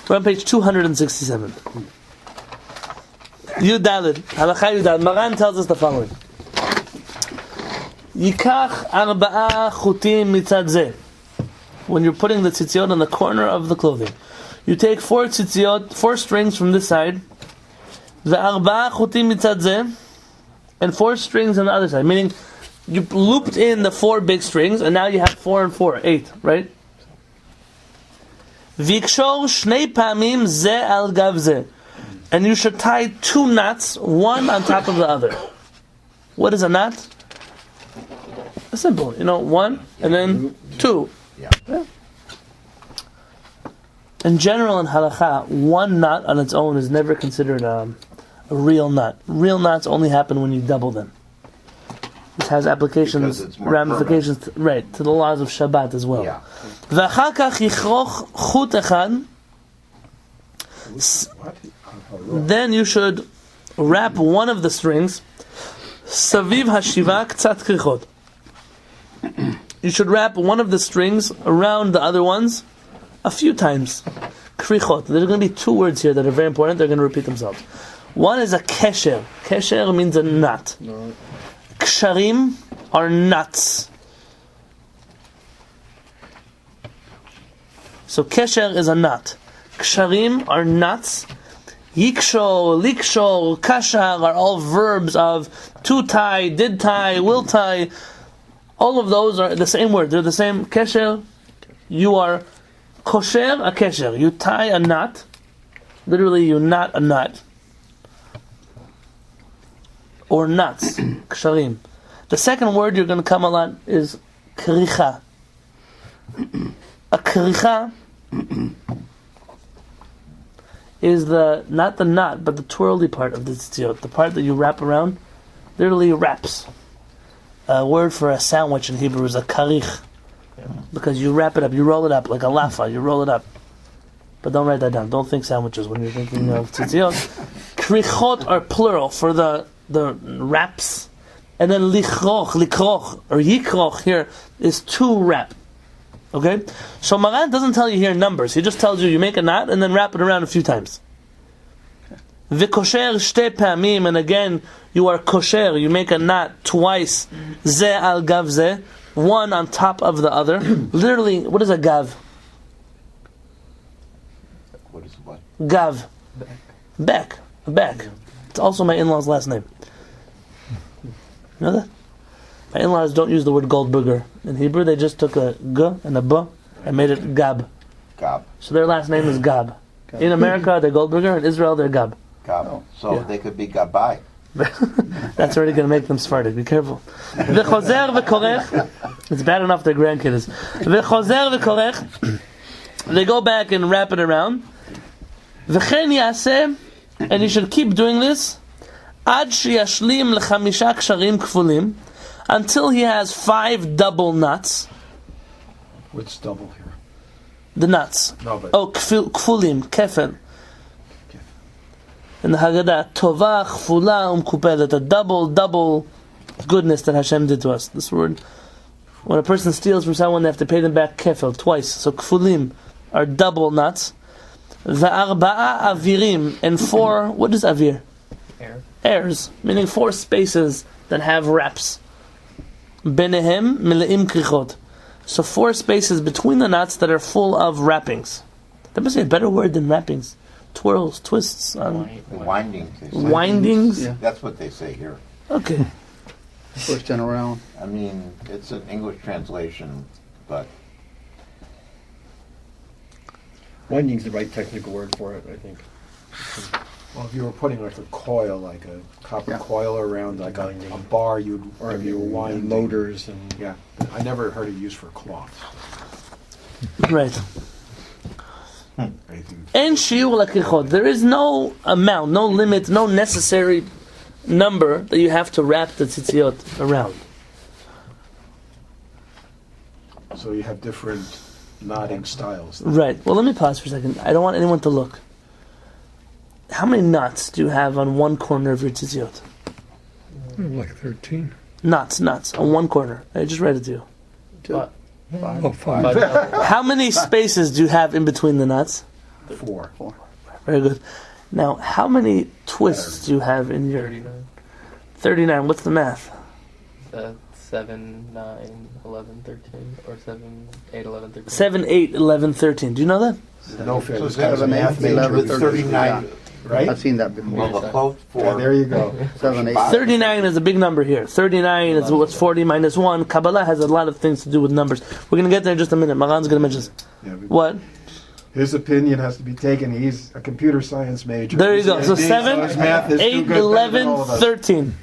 We're on page 267. Yud Daled, Halacha Yud Daled. Maran tells us the following. Yikach arba'a chutim mitzad zeh. When you're putting the tzitziot on the corner of the clothing, you take 4 tzitziot, 4 strings from this side, ve'arba'a chutim mitzad zeh, and 4 strings on the other side. Meaning, you looped in the 4 big strings, and now you have 4 and 4, 8, right? Vikshor shnei pamim zeh al gav zeh. And you should tie 2 knots, one on top of the other. What is a knot? It's simple, 1 and then 2. Yeah. In general, in halakha, 1 knot on its own is never considered a real knot. Real knots only happen when you double them. This has applications, ramifications, to the laws of Shabbat as well. Yeah. V'achar kach yichroch chut echad. Then you should wrap one of the strings. Saviv hashiva k'tzat krichot. You should wrap one of the strings around the other ones a few times. Krichot. There's going to be 2 words here that are very important. They're going to repeat themselves. One is a kesher. Kesher means a knot. No. Ksharim are knots. So kesher is a knot. Ksharim are knots. Yikshor, likshor, kashar are all verbs of to tie, did tie, will tie. All of those are the same word. They're the same. Kesher, you are kosher, a kesher. You tie a knot. Literally, you knot a knot. Or knots. Ksharim. The second word you're going to come a lot is kricha. A kricha is not the knot, but the twirly part of the tzitziot. The part that you wrap around, literally wraps. A word for a sandwich in Hebrew is a karich. Because you wrap it up, you roll it up, like a lafa, you roll it up. But don't write that down. Don't think sandwiches when you're thinking of tzitziot. Krichot are plural for the wraps. And then likroch, or yikroch here is 2 wrap. Okay? So Maran doesn't tell you here numbers. He just tells you make a knot and then wrap it around a few times. V'kosher shte pamim, and again, you are kosher. You make a knot twice. Ze al gav ze, one on top of the other. Literally, what is a gav? What is what? Gav. Back. A back. It's also my in-laws' last name. You know that? My in-laws don't use the word Goldberger. In Hebrew, they just took a g and a b and made it gab. Gab. So their last name is Gab. In America, they're Goldberger. In Israel, they're Gab. Gab. So Yeah. they could be Gabai. That's already going to make them Sephardic. Be careful. V'chozer v'korech. It's bad enough their grandkid is. V'chozer v'korech. They go back and wrap it around. V'chen yaseh. And you should keep doing this. Ad sheyashlim l'chamisha ksharim kfulim. Until he has 5 double knots. What's double here? The knots. No, but Kfulim, kefel. In the Haggadah, Tovah, Chfula, Kupelet, a double goodness that Hashem did to us. This word, when a person steals from someone, they have to pay them back kefel, twice. So Kfulim are double knots. Va'arba'a avirim, and 4, what is avir? Airs, meaning 4 spaces that have wraps. Benehem mileim krichot. So 4 spaces between the knots that are full of wrappings. That must be a better word than wrappings. Twirls, twists, Windings. They say. windings. Yeah. That's what they say here. Okay. twisting around. I mean, it's an English translation, but Winding's the right technical word for it, I think. Well, if you were putting like a coil, like a copper Yeah. coil around like a bar, or if you were winding motors and Yeah, I never heard it used for cloth. Right. Anything. En shiur lakrichot. There is no amount, no limit, no necessary number that you have to wrap the tzitziot around. So you have different knotting styles. Right. Well, let me pause for a second. I don't want anyone to look. How many knots do you have on one corner of your tzitziot? Like 13. Knots on one corner. I just read it to you. Oh, 5. How many spaces do you have in between the knots? 4. Very good. Now, how many twists do you have in your 39. 39? What's the math? 7, 9, 11, 13, or 7, 8, 11, 13. 7, 8, 11, 13. Do you know that? No fair. So This guy's a 7, 8, math major. 11, With 39. Right? I've seen that before. Well, the close Yeah, for there you go. 7, 8. 39 is a big number here. 39 is what's 40 minus 1. Kabbalah has a lot of things to do with numbers. We're going to get there in just a minute. Maran's going to mention this. Yeah, but What? his opinion has to be taken. He's a computer science major. There you go. So His 7, math is too 8, good, better than 11, all of us. 13.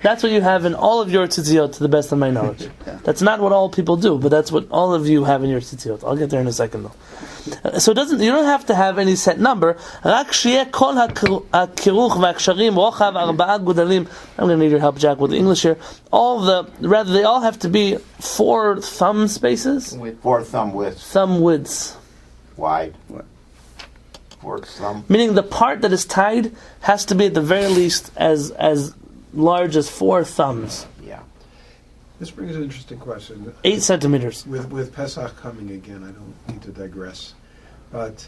That's what you have in all of your tzitziot, to the best of my knowledge. That's not what all people do, but that's what all of you have in your tzitziot. I'll get there in a second, though. So you don't have to have any set number. רק שיהיה כל הקירוך והקשרים רוחב 4 גודלים. I'm going to need your help, Jack, with the English here. They all have to be 4 thumb spaces, With 4 thumb widths thumb widths. wide. 4 thumb. Meaning the part that is tied has to be at the very least as large as 4 thumbs. Yeah. This brings an interesting question. 8 centimeters. With Pesach coming again, I don't need to digress, but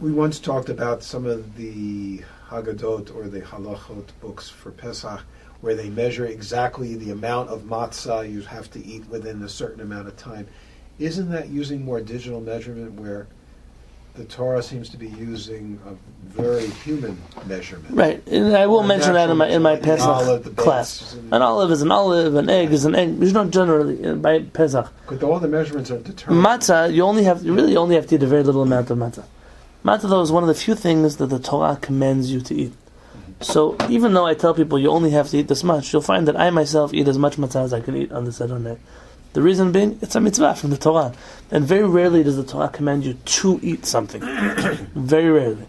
we once talked about some of the Haggadot or the Halachot books for Pesach, where they measure exactly the amount of matzah you have to eat within a certain amount of time. Isn't that using more digital measurement, where the Torah seems to be using a very human measurement? Right, and I will mention that in my Olive, the Pesach class. base, and- An olive is an olive, an egg is an egg. You don't generally by Pesach. But all the measurements are determined. Matzah, you really only have to eat a very little amount of matzah. Matzah, though, is one of the few things that the Torah commands you to eat. So even though I tell people you only have to eat this much, you'll find that I myself eat as much matzah as I can eat on the Seder night. The reason being, it's a mitzvah from the Torah. And very rarely does the Torah command you to eat something. Very rarely.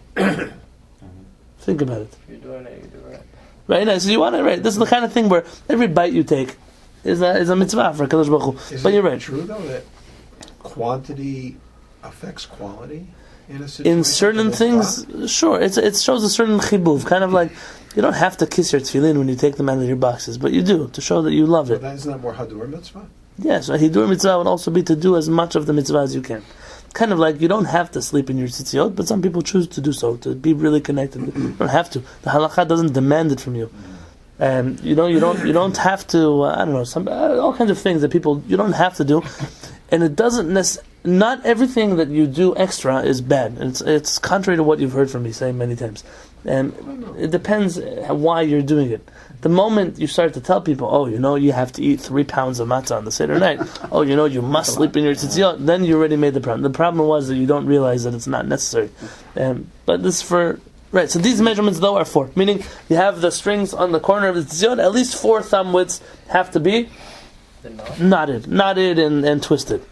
Think about it. If you're doing it, you do it right. Right? Now, so you want it right. This is the kind of thing where every bite you take is a mitzvah for HaKadosh Baruch Hu. Is But it you're right. true, though, that quantity affects quality in a situation? In certain like things, that? sure, it shows a certain chibuv. Kind of like, you don't have to kiss your tefillin when you take them out of your boxes, but you do, to show that you love So it. isn't that more Hadur mitzvah? Yes, a hidur mitzvah would also be to do as much of the mitzvah as you can. Kind of like you don't have to sleep in your tzitziot, but some people choose to do so, to be really connected. You don't have to. The halakha doesn't demand it from you. And you don't have to. I don't know, all kinds of things that you don't have to do, and it doesn't not everything that you do extra is bad. It's contrary to what you've heard from me say many times, and it depends why you're doing it. The moment you start to tell people, you have to eat 3 pounds of matzah on the Seder night, you must sleep in your tzitziot, then you already made the problem. The problem was that you don't realize that it's not necessary. But this is right, so these measurements, though, are 4. Meaning, you have the strings on the corner of the tzitziot, at least 4 thumb widths have to be The knot? knotted and twisted.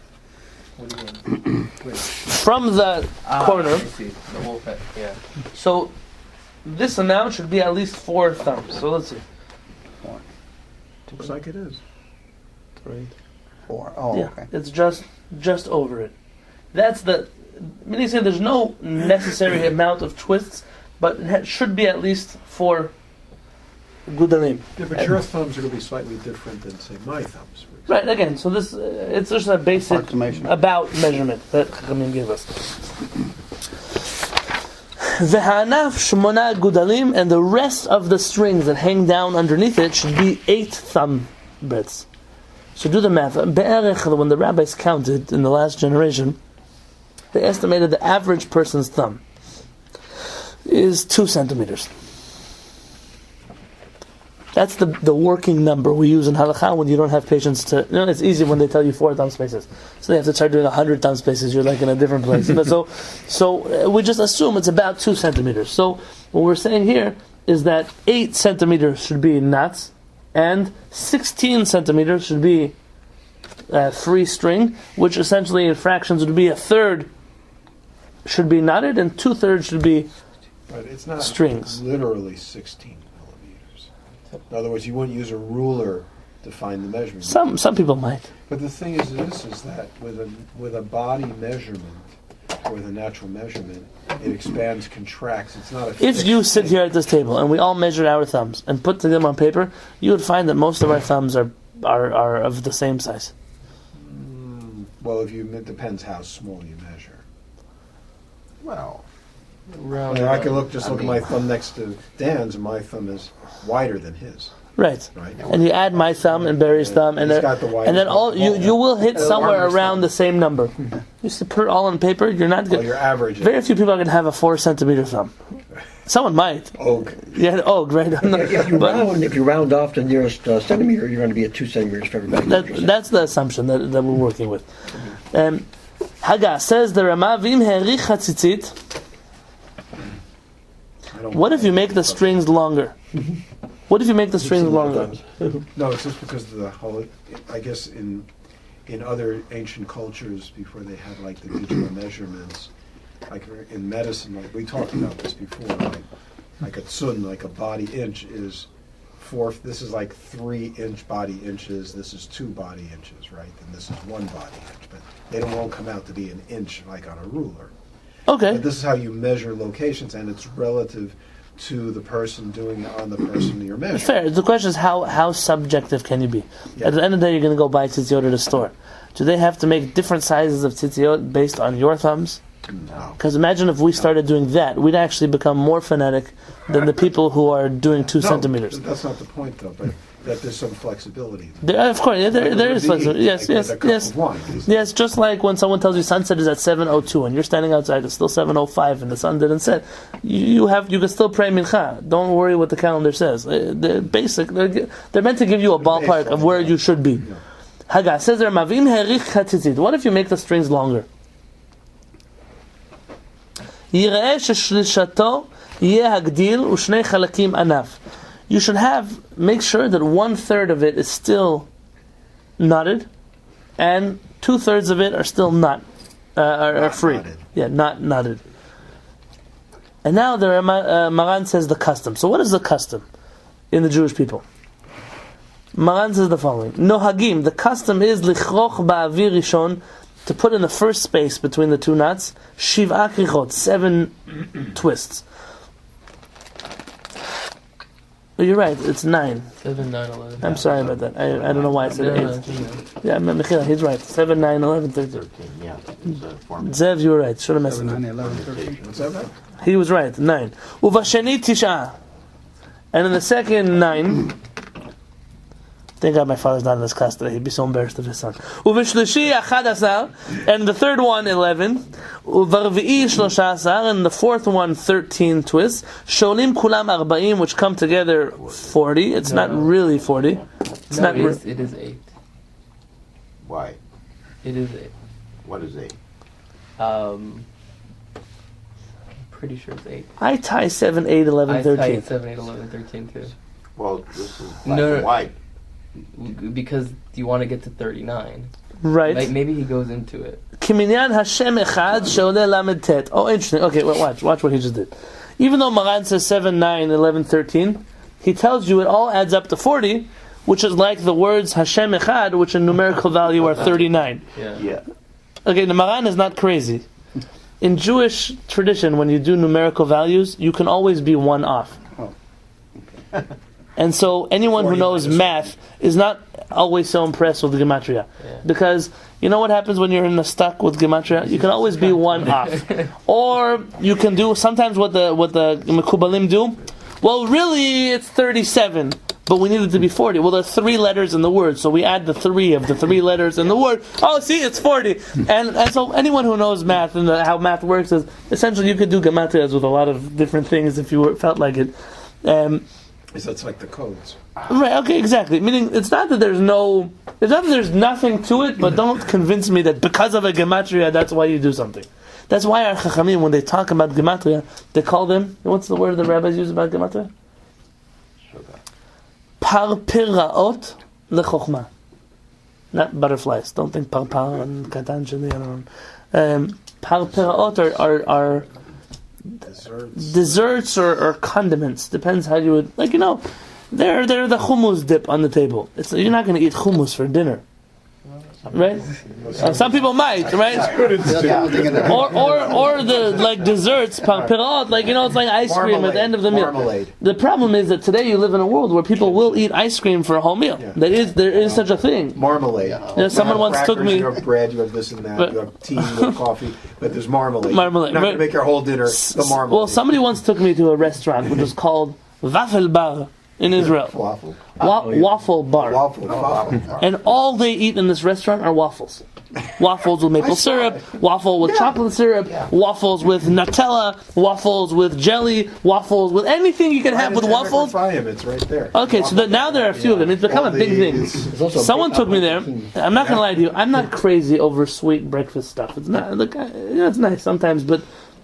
What do you mean? From the corner, I see. The whole thing, yeah. so this amount should be at least 4 thumbs. So let's see. Looks like it is. 3. 4. Oh, Yeah, okay. it's just over it. That's meaning say there's no necessary amount of twists, but it should be at least 4 gudalim. Yeah, but your thumbs are going to be slightly different than, say, my thumbs. For example. Right, again, so this it's just a basic Approximation. about measurement that Chachamim gave us. V'ha'anaf shmona gudalim, and the rest of the strings that hang down underneath it should be 8 thumb breadths. So do the math. Be'erech, when the rabbis counted in the last generation, they estimated the average person's thumb is 2 centimeters. That's the working number we use in halakha when you don't have patience to. It's easy when they tell you 4 thumb spaces, so they have to start doing 100 thumb spaces. You're like in a different place. So we just assume it's about 2 centimeters. So what we're saying here is that 8 centimeters should be knots, and 16 centimeters should be free string, which essentially in fractions would be 1/3 should be knotted, and 2/3 should be. But it's not Strings. literally 16 millimeters. In other words, you wouldn't use a ruler to find the measurement. Some people might. But the thing is that with a body measurement, or with a natural measurement, it expands, contracts. It's not a If fixed you sit thing. here at this table and we all measured our thumbs and put them on paper, you would find that most of our thumbs are of the same size. Well, it depends how small you measure. Well, Round I up. can look at mean- my thumb next to Dan's, and my thumb is wider than his. Right. Right. And you add my thumb and Barry's thumb, and He's then got the widest and then all thumb. you will hit somewhere Farmer's around thumb. the same number. You just put it all on paper. You're not Well, good. your average. Very few people are going to have a 4 centimeter thumb. Someone might. Oak. Yeah, right. If you round off the nearest centimeter, you're going to be at 2 centimeters for everybody. That's the assumption that we're working with. Haga says the Rama v'im herich hatzitzit. What if you make the strings longer? What if you make the strings longer? No, it's just because of the whole. I guess in other ancient cultures, before they had like the digital measurements, like in medicine, like we talked about this before, like a tsun, like a body inch is 4. This is like 3-inch body inches. This is 2 body inches, right? And this is 1 body inch, but they won't come out to be an inch like on a ruler. Okay. But this is how you measure locations, and it's relative to the person doing it on the person you're measuring. Fair. The question is how subjective can you be? Yeah. At the end of the day, you're going to go buy tzitziot at a store. Do they have to make different sizes of tzitziot based on your thumbs? no. Because imagine if we started doing that, we'd actually become more phonetic than the people who are doing 2 centimeters. That's not the point, though, but that there's some flexibility. Of course, yeah, there is flexibility. Yes, Like yes, with a cup yes. of wine. Yes, just like when someone tells you sunset is at 7:02 and you're standing outside, it's still 7:05 and the sun didn't set. You can still pray mincha. Don't worry what the calendar says. They're basic. They're meant to give you a ballpark of where you should be. Haga says there, mavim herich hatzitzit. What if you make the strings longer? Yireh sheshlishato yeh hagdil u'shnei chalakim anaf. You should make sure that 1/3 of it is still knotted, and 2/3 of it are still are free. knotted. Yeah, not knotted. And now the Maran says the custom. So what is the custom in the Jewish people? Maran says the following: Nohagim. The custom is lichroch ba'avir rishon, to put in the first space between the 2 knots, shiv'a krichot, 7 twists. Oh, you're right. It's 9. 7, 9, 11. I'm sorry about that. I don't know why I said 8. Yeah, Mechila, he's right. 7, 9, 11, 13. 13, yeah. It's a formula. Zev, you were right. Should have messed with him. 13. What's that about? He was right. 9. Uvasheni tisha. And in the second 9. Thank God my father's not in this class today. He'd be so embarrassed of his son. Uvashlishi achadasar. And the third one 11. Uvarvi'i shloshasar. And the fourth one 13 twists. Sholim kulam arba'im, which come together 40. It's not really 40. It's not. It is 8. Why? It is 8. What is 8? I'm pretty sure it's 8. I tie 7, 8, 11, I 13. tied 7, 8, 11, 13 too. Well, this is black No. and white. Because you want to get to 39. Right. Like, maybe he goes into it. Kiminyan Hashem echad sheoleh lamed tet. Oh, interesting. Okay, watch what he just did. Even though Maran says 7, 9, 11, 13, he tells you it all adds up to 40, which is like the words Hashem echad, which in numerical value are 39. Yeah. Yeah. Okay, the Maran is not crazy. In Jewish tradition, when you do numerical values, you can always be 1 off. And so anyone who 40 knows minus math is not always so impressed with gematria. Yeah. Because you know what happens when you're in the stuck with gematria? You can always be 1 off. Or you can do sometimes what the Mekubalim do. Well, really it's 37, but we need it to be 40. Well, there are 3 letters in the word, so we add the 3 of the 3 letters in the word. Oh, see, it's 40. And so anyone who knows math and how math works is essentially you could do gematrias with a lot of different things if you felt like it. That's like the codes. Right, okay, exactly. Meaning, it's not that there's nothing to it, but don't convince me that because of a gematria, that's why you do something. That's why our chachamim, when they talk about gematria, they call them, what's the word the rabbis use about gematria? Parpiraot lechochma. Not butterflies. Don't think parpar and katan sheni. I don't know. Parpiraot are desserts or condiments. Depends how you would they're the hummus dip on the table. You're not going to eat hummus for dinner. right? Some people might, right? Or the like desserts, pirot, like it's like ice cream at the end of the meal. Marmalade. The problem is that today you live in a world where people will eat ice cream for a whole meal. Yeah. There is such a thing. Marmalade. Someone once took me. You have bread, you have this and that, you have tea, you have coffee, but there's marmalade. Marmalade. You're not going to make your whole dinner the marmalade. Well, somebody once took me to a restaurant which was called Waffel Bar in Israel. Waffle. Waffle Bar. Waffle. And all they eat in this restaurant are waffles. Waffles with maple syrup, waffle with chocolate syrup, waffles with Nutella, waffles with jelly, waffles with anything you can have with waffles. It's right there. Okay, so now there are a few of them. It's become a big thing. Someone took me there. I'm not going to lie to you. I'm not crazy over sweet breakfast stuff. It's not. Look, it's nice sometimes, but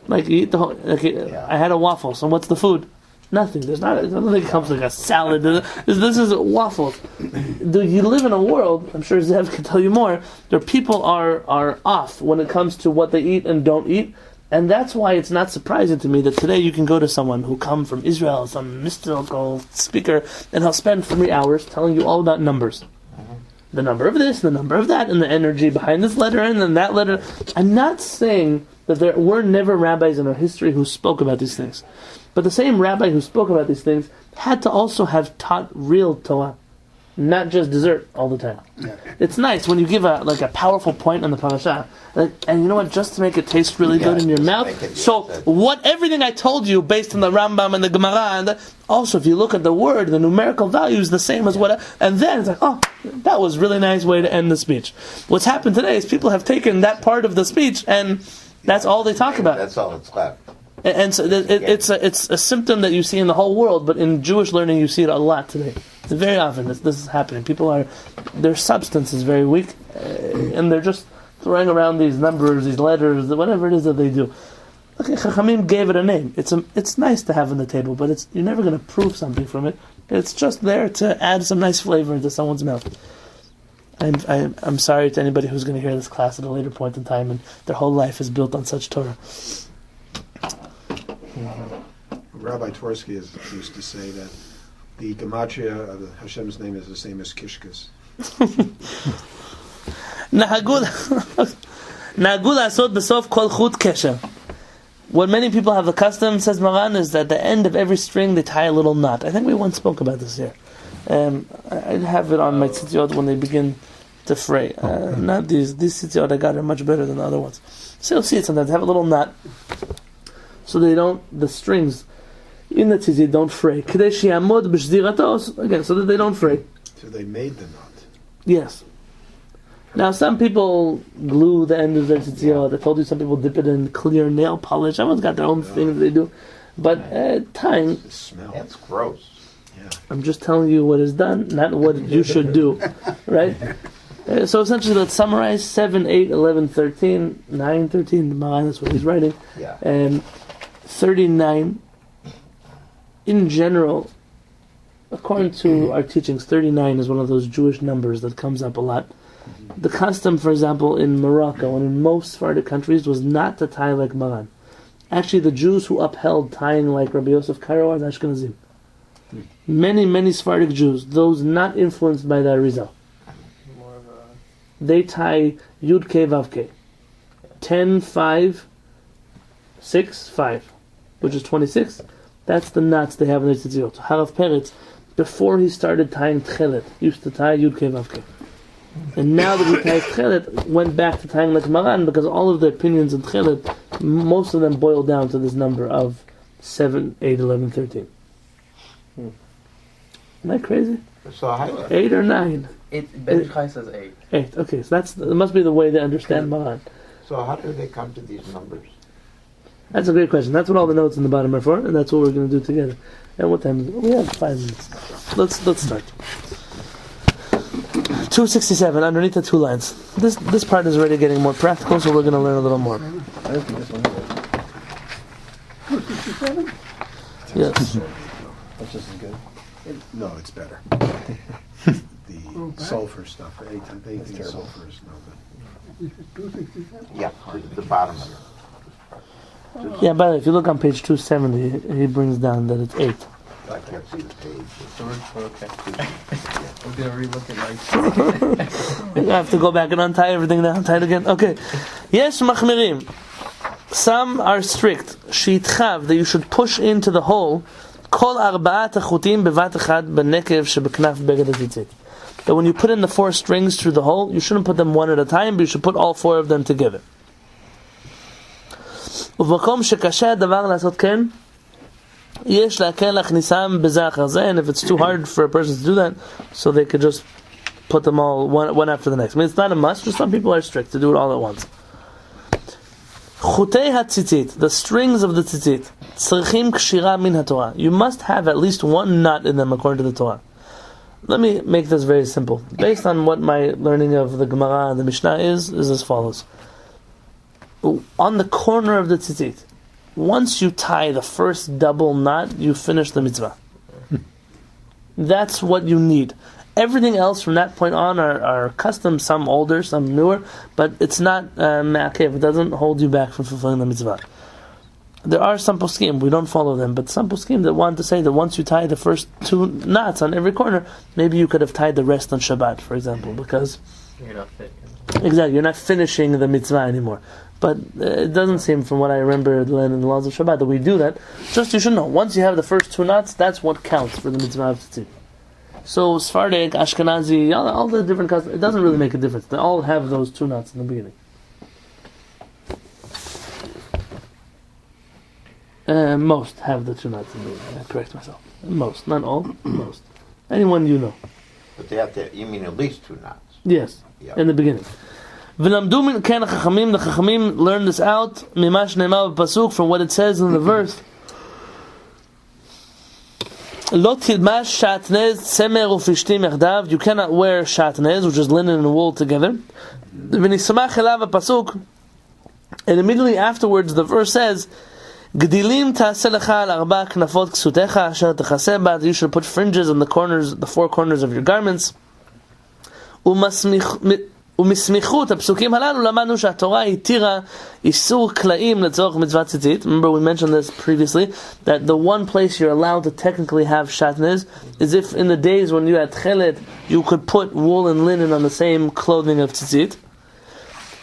like you eat the whole. Okay, I had a waffle. So what's the food? Nothing. There's nothing that comes like a salad. This is waffles. You live in a world, I'm sure Zev can tell you more, where people are off when it comes to what they eat and don't eat. And that's why it's not surprising to me that today you can go to someone who come from Israel, some mystical speaker, and he'll spend 3 hours telling you all about numbers. The number of this, the number of that, and the energy behind this letter and then that letter. I'm not saying that there were never rabbis in our history who spoke about these things. But the same rabbi who spoke about these things had to also have taught real Torah, not just dessert all the time. Yeah. It's nice when you give a powerful point on the parasha, and you know what? Just to make it taste really good in your mouth. Everything I told you based on the Rambam and the Gemara, and also if you look at the word, the numerical value is the same as what. And then it's like, oh, that was a really nice way to end the speech. What's happened today is people have taken that part of the speech and that's all they talk about. That's all that's left. And so it's a symptom that you see in the whole world, but in Jewish learning you see it a lot today. It's very often this is happening. Their substance is very weak, and they're just throwing around these numbers, these letters, whatever it is that they do. Okay, Chachamim gave it a name. It's nice to have on the table, but you're never going to prove something from it. It's just there to add some nice flavor into someone's mouth. I'm sorry to anybody who's going to hear this class at a later point in time, and their whole life is built on such Torah. Rabbi Twersky used to say that the gematria of Hashem's name is the same as Kishkas. What many people have the custom, says Maran, is that at the end of every string they tie a little knot. I think we once spoke about this here. I have it on my tzitziot when they begin to fray. Not these tzitziot I got are much better than the other ones. So you'll see it sometimes. They have a little knot. So the strings in the tzitzit don't fray. Again, so that they don't fray. So they made the knot. Yes. Now some people glue the end of their tzitzit. I told you some people dip it in clear nail polish. Everyone's got their own thing that they do. But tying... The smell. That's gross. Yeah. I'm just telling you what is done, not what you should do. Right? So essentially, let's summarize 7, 8, 11, 13, 9, 13. That's what he's writing. Yeah. And 39, in general, according to our teachings, 39 is one of those Jewish numbers that comes up a lot. The custom, for example, in Morocco and in most Sephardic countries was not to tie like Maran. Actually, the Jews who upheld tying like Rabbi Yosef Karo are the Ashkenazim. Many, many Sephardic Jews, those not influenced by the Arizal, they tie Yud Ke Vav Ke, 10, 5, 6, 5, which is 26. That's the knots they have in their tzitziot. Harav Peretz, before he started tying Tchelet, used to tie Yud Ke Vav Ke. And now that he ties Tchelet, went back to tying like Maran, because all of the opinions in Tchelet, most of them boil down to this number of 7, 8, 11, 13. Isn't that crazy? So 8 or 9? Ben Chai says 8. 8. Okay, so that must be the way they understand Maran. So how do they come to these numbers? That's a great question. That's what all the notes in the bottom are for, and that's what we're going to do together. And what time is it? We have 5 minutes. Let's start. 267, underneath the 2 lines. This part is already getting more practical, so we're going to learn a little more. I don't think this one is. 267? Yes. That's just as good. No, it's better. The sulfur stuff. Anything sulfur is no good. 267? Yeah, the bottom of it. Yeah, by the way, if you look on page 270, he brings down that it's 8. I can't see the page. So we're okay. We're gonna relook at I have to go back and untie everything now. Untie it again. Okay. Yes, machmirim. Some are strict. Sheitchav, that you should push into the hole. Kol arba'at achutim bevat echad benekev shebeknaf beged hatzitzit. That when you put in the 4 strings through the hole, you shouldn't put them one at a time, but you should put all 4 of them together. ובמקום שקשה הדבר לעשות כן, יש להקל להכניסם בזה אחר זה, and if it's too hard for a person to do that, so they could just put them all one after the next. I mean, it's not a must, just some people are strict to do it all at once. חוטי הציצית, the strings of the tzitzit, צריכים קשירה מן התורה. You must have at least 1 knot in them according to the Torah. Let me make this very simple. Based on what my learning of the Gemara and the Mishnah is as follows. On the corner of the tzitzit, once you tie the first double knot, you finish the mitzvah. That's what you need. Everything else from that point on are custom, some older, some newer, but it's not ma'akev. It doesn't hold you back from fulfilling the mitzvah. There are some poskim, we don't follow them, but some poskim that want to say that once you tie the first 2 knots on every corner, maybe you could have tied the rest on Shabbat, for example, because you're not fit. Exactly, you're not finishing the mitzvah anymore. But it doesn't seem, from what I remember in the laws of Shabbat, that we do that. Just you should know, once you have the first 2 knots, that's what counts for the mitzvah of tzitzit. So Sephardic, Ashkenazi, all the different customs, it doesn't really make a difference. They all have those 2 knots in the beginning. Most have the 2 knots in the beginning. I correct myself. Most, not all, most. Anyone you know. But they have to, you mean at least 2 knots? Yes, in the beginning. V'lamdu min ken hachachamim, the chachamim learn this out, mimash ne'emar b'pasuk, from what it says in the verse. Lo tilmash shatnez tzemer ufishtim yachdav, you cannot wear shatnez, which is linen and wool together. V'nisamach elav b'pasuk, and immediately afterwards the verse says, Gdilim ta'aseh lecha al arba knafot ksutecha asher techaseh ba'ad, you should put fringes on the corners, the 4 corners of your garments. ומסמיכות הפסוקים הללו למדנו שהתורה התירה איסור קלעים לצורך מצוות ציצית. Remember we mentioned this previously, that the one place you're allowed to technically have shatnez is if in the days when you had Kehillat you could put wool and linen on the same clothing of ציצית.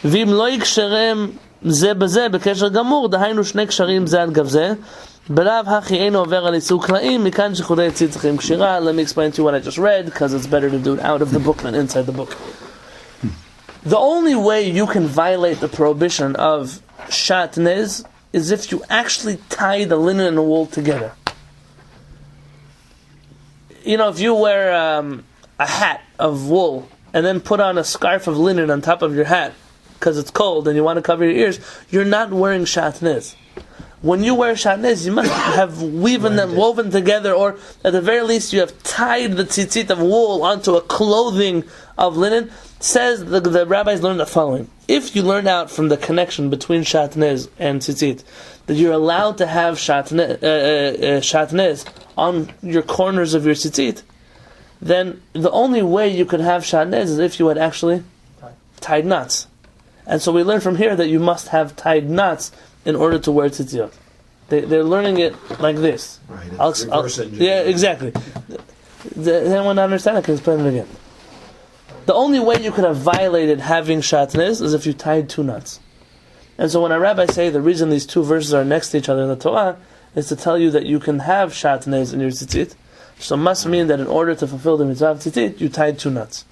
ואם לא יקשרם זה בזה בקשר גמור, דהיינו 2 קשרים זה על גב זה, בלאו הכי אינו עובר על איסור קלעים, מכאן שחוטי ציצית צריכים קשירה. Let me explain to you what I just read, because it's better to do it out of the book than inside the book. The only way you can violate the prohibition of shatnez is if you actually tie the linen and the wool together. You know, if you wear a hat of wool and then put on a scarf of linen on top of your hat because it's cold and you want to cover your ears, you're not wearing shatnez. When you wear shatnez, you must have woven together, or at the very least you have tied the tzitzit of wool onto a clothing of linen. Says the rabbis learned the following: if you learn out from the connection between shatnez and tzitzit that you're allowed to have shatnez on your corners of your tzitzit, then the only way you could have shatnez is if you had actually tied knots. And so we learn from here that you must have tied knots in order to wear tzitzit. They're learning it like this. Right, yeah, exactly. Does anyone understand? I can explain it again. The only way you could have violated having shatnez is if you tied 2 knots. And so when our rabbis say the reason these 2 verses are next to each other in the Torah is to tell you that you can have shatnez in your tzitzit, so it must mean that in order to fulfill the mitzvah of tzitzit, you tied 2 knots.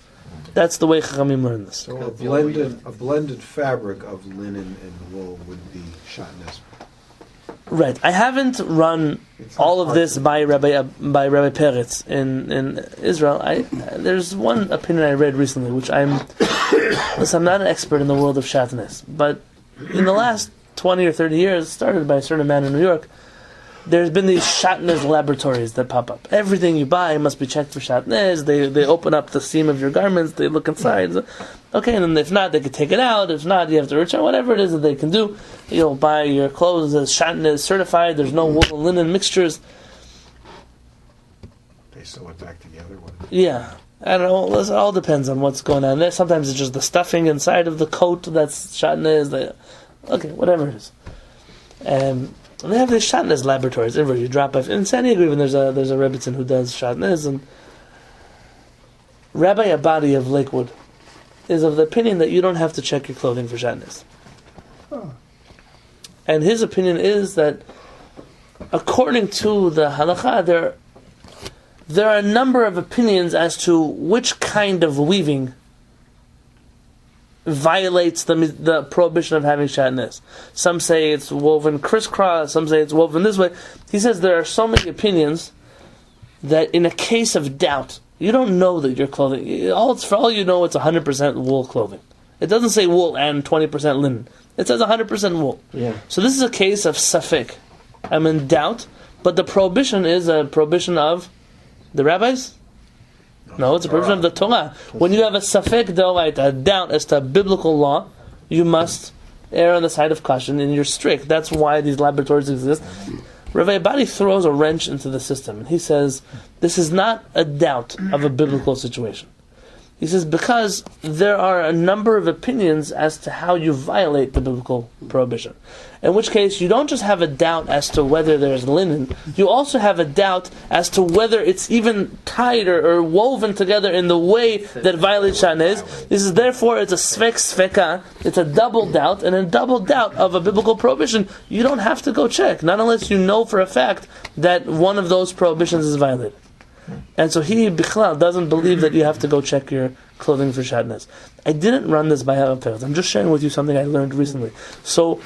That's the way Chachamim learn this. So a blended fabric of linen and wool would be shatnez. Right. I haven't run all of this by Rabbi Peretz in Israel. There's one opinion I read recently, which I'm not an expert in the world of shatnez, but in the last 20 or 30 years, started by a certain man in New York, there's been these shatnez laboratories that pop up. Everything you buy must be checked for shatnez. They open up the seam of your garments, they look inside. Okay, and then if not, they can take it out. If not, you have to return. Whatever it is that they can do. You'll buy your clothes as shatnez certified. There's no wool and linen mixtures. They sew it back together. Yeah. I don't know. It all depends on what's going on there. Sometimes it's just the stuffing inside of the coat that's shatnez. Okay, whatever it is. And they have these shatnez laboratories everywhere. You drop off in San Diego. Even there's a Rebbitzin who does shatnez. And Rabbi Abadi of Lakewood is of the opinion that you don't have to check your clothing for shatnez. And his opinion is that, according to the halacha, there are a number of opinions as to which kind of weaving violates the prohibition of having shatnez. Some say it's woven crisscross, some say it's woven this way. He says there are so many opinions that in a case of doubt, you don't know that your clothing, for all you know, it's 100% wool clothing. It doesn't say wool and 20% linen. It says 100% wool. Yeah. So this is a case of safek. I'm in doubt, but the prohibition is a prohibition of the rabbis? No, it's a prohibition of the Torah. When you have a safek d'oraita, a doubt as to biblical law, you must err on the side of caution and you're strict. That's why these laboratories exist. Rabbi Abadi throws a wrench into the system. And he says, this is not a doubt of a biblical situation. He says, because there are a number of opinions as to how you violate the biblical prohibition. In which case, you don't just have a doubt as to whether there's linen, you also have a doubt as to whether it's even tied or woven together in the way that violates shanez. This is therefore, it's a sveka, it's a double doubt, and a double doubt of a biblical prohibition, you don't have to go check, not unless you know for a fact that one of those prohibitions is violated. And so he, Bichlal, doesn't believe that you have to go check your clothing for shatnez. I didn't run this by Ha'aperet. I'm just sharing with you something I learned recently. So,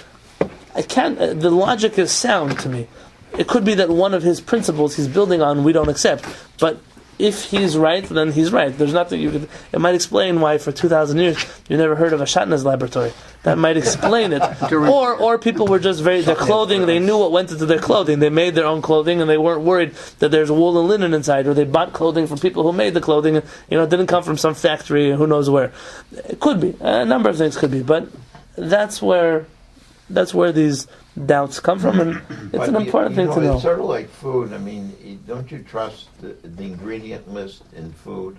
I can't, the logic is sound to me. It could be that one of his principles he's building on we don't accept. But if he's right, then he's right. There's nothing you could, it might explain why for 2,000 years you never heard of a shatnez laboratory. That might explain it. Or people were just their clothing, they knew what went into their clothing. They made their own clothing and they weren't worried that there's wool and linen inside, or they bought clothing from people who made the clothing, and it didn't come from some factory, who knows where. It could be. A number of things could be, but that's where these doubts come from, and it's an important thing to know. It's sort of like food. I mean, don't you trust the ingredient list in food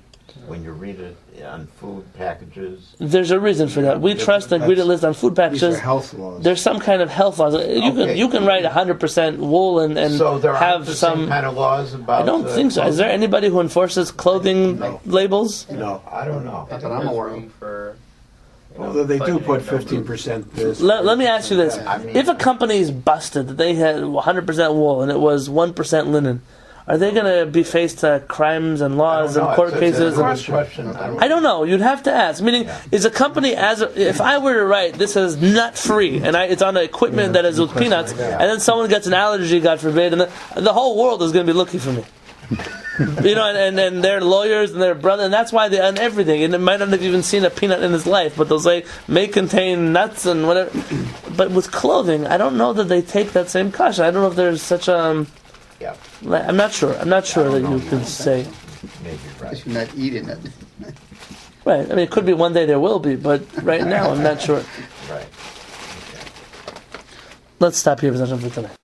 when you read it on food packages? There's a reason for that. We trust the ingredient list on food packages. These are health laws. There's some kind of health laws. You can write 100% wool and so there have the some same kind of laws about. I don't think so. Is there anybody who enforces clothing labels? No. I don't know. Not that I'm aware of. For Although they do put 15% this. Let me ask you this. If a company is busted that they had 100% wool and it was 1% linen, are they going to be faced to crimes and laws and court cases? I don't know. You'd have to ask. Meaning, is a company, if I were to write, this is nut free, and it's on equipment that is with peanuts, and then someone gets an allergy, God forbid, and the whole world is going to be looking for me. And they're lawyers and they're brother, and that's why they on everything. And it might not have even seen a peanut in his life, but they'll say may contain nuts and whatever. But with clothing, I don't know that they take that same kasha. I don't know if there's such a. Yeah. I'm not sure. I'm not sure that you can say. Maybe right. You're not eating it. Right. I mean, it could be one day there will be, but right now I'm not sure. Right. Let's stop here for tonight.